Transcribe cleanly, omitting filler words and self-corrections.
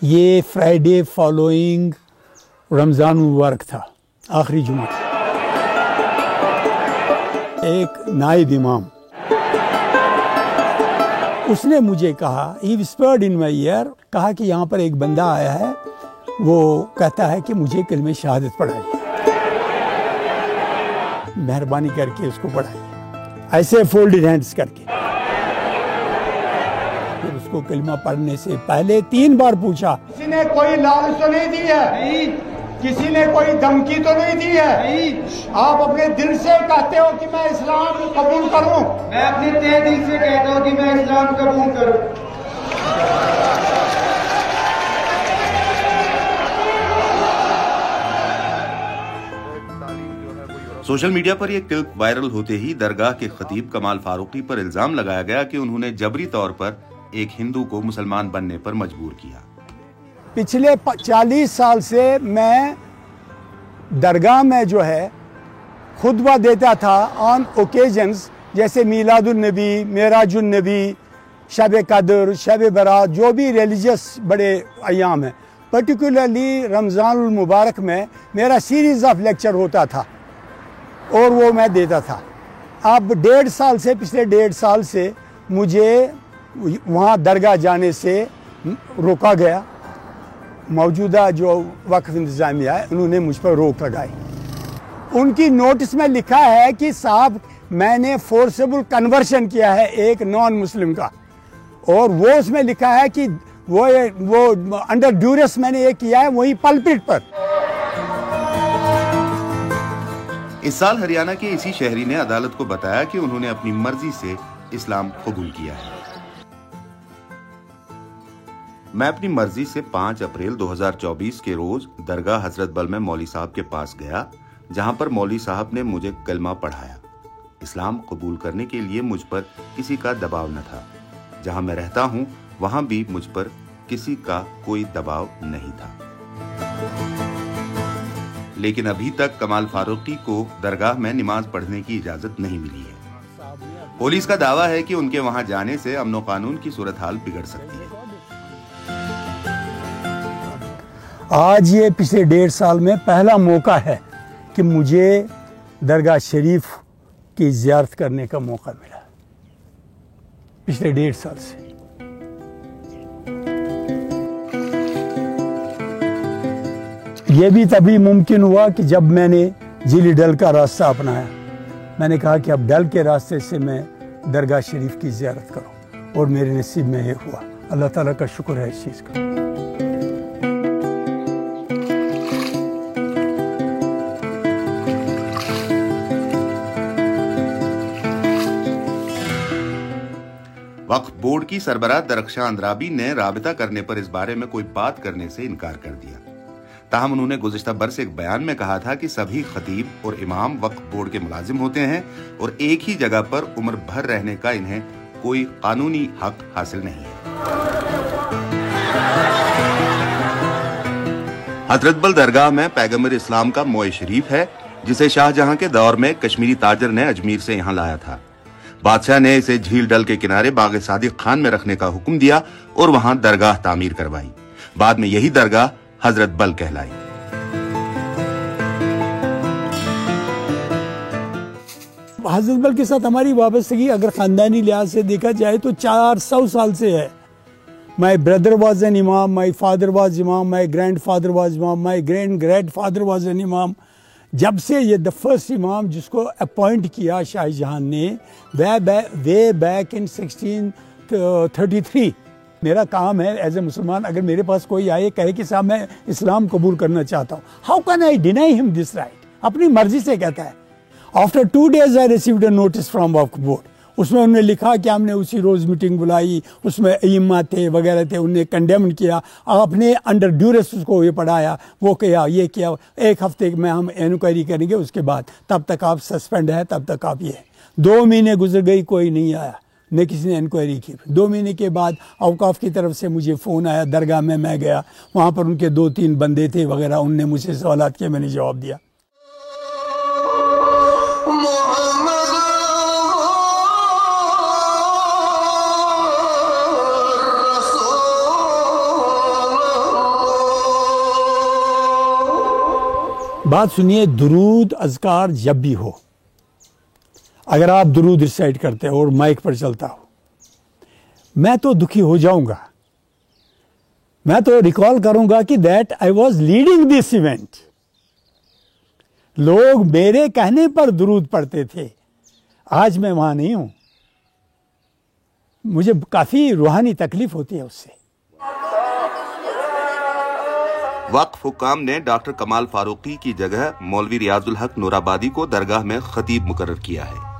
یہ Friday following رمضان مبارک تھا، آخری جمعہ تھا۔ ایک نائب امام اس نے مجھے کہا، he whispered in my ear، کہا کہ یہاں پر ایک بندہ آیا ہے، وہ کہتا ہے کہ مجھے کلمہ شہادت پڑھائیے، مہربانی کر کے اس کو پڑھائیے، ایسے فولڈڈ ہینڈز کر کے۔ پھر اس کو کلمہ پڑھنے سے پہلے 3 بار پوچھا، کسی نے کوئی لالچ تو نہیں دی ہے، کسی نے کوئی دھمکی تو نہیں دی ہے، آپ اپنے دل سے کہتے ہو کہ میں اسلام قبول کروں؟ میں اپنے تہ دل سے کہتا ہوں کہ میں اسلام قبول کروں۔ سوشل میڈیا پر یہ کلپ وائرل ہوتے ہی درگاہ کے خطیب کمال فاروقی پر الزام لگایا گیا کہ انہوں نے جبری طور پر ایک ہندو کو مسلمان بننے پر مجبور کیا۔ پچھلے 40 سال سے میں درگاہ میں جو ہے خطبہ دیتا تھا آن اوکیزنز، جیسے میلاد النبی، معراج النبی، شب قدر، شب برات، جو بھی ریلیجس بڑے ایام ہیں، پرٹیکولرلی رمضان المبارک میں میرا سیریز آف لیکچر ہوتا تھا اور وہ میں دیتا تھا۔ اب پچھلے 1.5 سال سے مجھے وہاں درگاہ جانے سے روکا گیا۔ موجودہ جو وقف انتظامیہ ہے انہوں نے مجھ پر روک لگائی۔ ان کی نوٹس میں لکھا ہے کہ صاحب میں نے فورسیبل کنورشن کیا ہے ایک نان مسلم کا، اور وہ اس میں لکھا ہے کہ وہ انڈر ڈیورس میں نے یہ کیا ہے، وہی پلپٹ پر۔ اس سال ہریانہ کے اسی شہری نے عدالت کو بتایا کہ انہوں نے اپنی مرضی سے اسلام قبول کیا ہے۔ میں اپنی مرضی سے 5 اپریل 2024 کے روز درگاہ حضرت بل میں مولوی صاحب کے پاس گیا، جہاں پر مولوی صاحب نے مجھے کلمہ پڑھایا۔ اسلام قبول کرنے کے لیے مجھ پر کسی کا دباؤ نہ تھا۔ جہاں میں رہتا ہوں وہاں بھی مجھ پر کسی کا کوئی دباؤ نہیں تھا۔ لیکن ابھی تک کمال فاروقی کو درگاہ میں نماز پڑھنے کی اجازت نہیں ملی ہے۔ پولیس کا دعویٰ ہے کہ ان کے وہاں جانے سے امن و قانون کی صورتحال بگڑ سکتی ہے۔ آج یہ پچھلے 1.5 سال میں پہلا موقع ہے کہ مجھے درگاہ شریف کی زیارت کرنے کا موقع ملا، پچھلے 1.5 سال سے۔ یہ بھی تبھی ممکن ہوا کہ جب میں نے جیلی ڈل کا راستہ اپنایا۔ میں نے کہا کہ اب ڈل کے راستے سے میں درگاہ شریف کی زیارت کروں، اور میرے نصیب میں یہ ہوا۔ اللہ تعالیٰ کا شکر ہے اس چیز کا۔ وقف بورڈ کی سربراہ درخشاں اندرابی نے رابطہ کرنے پر اس بارے میں کوئی بات کرنے سے انکار کر دیا۔ تاہم انہوں نے گزشتہ برس ایک بیان میں کہا تھا کہ سبھی خطیب اور امام وقف بورڈ کے ملازم ہوتے ہیں اور ایک ہی جگہ پر عمر بھر رہنے کا انہیں کوئی قانونی حق حاصل نہیں ہے۔ حضرت بل درگاہ میں پیغمبر اسلام کا موئے شریف ہے، جسے شاہ جہاں کے دور میں کشمیری تاجر نے اجمیر سے یہاں لایا تھا۔ بادشاہ نے اسے جھیل ڈل کے کنارے باغ صادق خان میں رکھنے کا حکم دیا اور وہاں درگاہ تعمیر کروائی۔ بعد میں یہی درگاہ حضرت بل کہلائی۔ حضرت بل کے ساتھ ہماری وابستگی اگر خاندانی لحاظ سے دیکھا جائے تو 400 سال سے ہے۔ My brother was an imam, my father was imam, my grandfather was imam, my great-grandfather was an imam. جب سے یہ the first امام جس کو اپوائنٹ کیا شاہ جہاں نے way back in 1633، میرا کام ہے ایز اے مسلمان، اگر میرے پاس کوئی آئے کہے کہ صاحب میں اسلام قبول کرنا چاہتا ہوں، how can I deny him this right؟ اپنی مرضی سے کہتا ہے۔ After 2 days I received a notice from وقف بورڈ، اس میں انہوں نے لکھا کہ ہم نے اسی روز میٹنگ بلائی، اس میں ائمہ تھے وغیرہ تھے، انہوں نے کنڈیمن کیا، آپ نے انڈر ڈیورس اس کو یہ پڑھایا، وہ کیا، یہ کیا، 1 ہفتے میں ہم انکوائری کریں گے، اس کے بعد تب تک آپ سسپینڈ ہے، تب تک آپ یہ 2 مہینے گزر گئی، کوئی نہیں آیا، نہ کسی نے انکوائری کی۔ 2 مہینے کے بعد اوقاف کی طرف سے مجھے فون آیا، درگاہ میں گیا، وہاں پر ان کے 2-3 بندے تھے وغیرہ، انہوں نے مجھ سے سوالات کیے، میں نے جواب دیا۔ بات سنیے، درود اذکار جب بھی ہو، اگر آپ درود ریسائٹ کرتے ہو اور مائک پر چلتا ہو، میں تو دکھی ہو جاؤں گا. میں تو ریکال کروں گا کہ that I was leading this event. لوگ میرے کہنے پر درود پڑھتے تھے، آج میں وہاں نہیں ہوں. مجھے کافی روحانی تکلیف ہوتی ہے اس سے. وقف حکام نے ڈاکٹر کمال فاروقی کی جگہ مولوی ریاض الحق نورآبادی کو درگاہ میں خطیب مقرر کیا ہے.